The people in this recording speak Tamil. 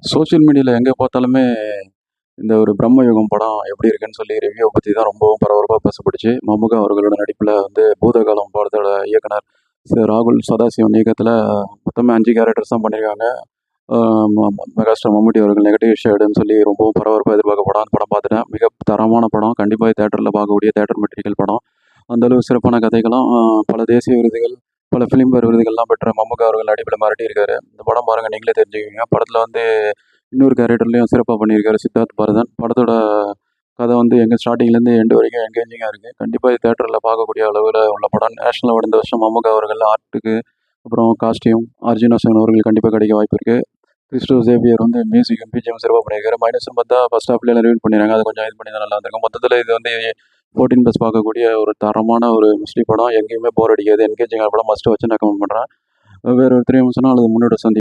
சோஷியல் மீடியால எங்க பார்த்தாலுமே, இந்த ஒரு பிரம்மயுகம் படம் எப்படி இருக்குன்னு சொல்லி ரிவ்யூவ பத்தி தான் ரொம்பவும் பரபரப்பா பேசப்பட்டுச்சு. மம்முகா அவர்களோட நடிப்புல வந்து பூதகாலம் படத்தோட இயக்குனர் ராகுல் சதாசிவன் இயக்கத்துல மொத்தமே 5 கேரக்டர்ஸ் தான் பண்ணியிருக்காங்க. ஆ மெகாஸ்டார் மம்முட்டி அவர்கள் நெகட்டிவ் ஷேடுன்னு சொல்லி ரொம்பவும் பரபரப்பா எதிர்பார்க்கப்படும். அந்த படம் பார்த்துட்டேன். மிக தரமான படம். கண்டிப்பா தியேட்டர்ல பார்க்கக்கூடிய தியேட்டர் மெட்டீரியல் படம். அந்த அளவு சிறப்பான கதைகளும், பல தேசிய விருதுகள், பல ஃபிலிம்பேர் விருதுகள்லாம் பெற்ற மம்முக்கா அவர்கள் நடிப்புல மிரட்டியிருக்காரு. இந்த படம் பாருங்க நீங்களே தெரிஞ்சுக்குவீங்க. படத்துல வந்து இன்னொரு கேரக்டர்லயும் சிறப்பா பண்ணியிருக்காரு சித்தார்த் பரதன். படத்தோட கதை வந்து எங்க ஸ்டார்ட்டிங்லேருந்து எண்டு வரைக்கும் எங்கேஜிங்கா இருக்கு. கண்டிப்பா இது தியேட்டர்ல பார்க்கக்கூடிய அளவுல உள்ள படம். நேஷனல் அவார்டு இந்த வருஷம் மம்முக்கா அவர்கள் ஆர்ட்டுக்கு, அப்புறம் காஸ்டியூம் அர்ஜுன் அசோகன் அவர்கள் கண்டிப்பா கிடைக்க வாய்ப்பு இருக்கு. கிறிஸ்டோ சேவியர் வந்து மியூசிக்கும் பிஜிஎம் சிறப்பாக பண்ணியிருக்காரு. மைனஸ்னு பார்த்தா ஃபர்ஸ்ட் ஹாஃப்ல ரிவீல் பண்ணிடுறாங்க. அதை கொஞ்சம் இது பண்ணி தான் நல்லா இருந்திருக்கும். மொத்தத்தில் இது வந்து 14+ பார்க்கக்கூடிய ஒரு தரமான ஒரு மிஸ்ட்ரி படம். எங்கேயுமே போர் அடிக்காது. என்கேஜிங்கான படம். மஸ்ட் வச்சு நான் ரெக்கமெண்ட் பண்ணுறேன். வேற ஒரு 3 நிமிஷம்னா அல்லது முன்னோட சந்தி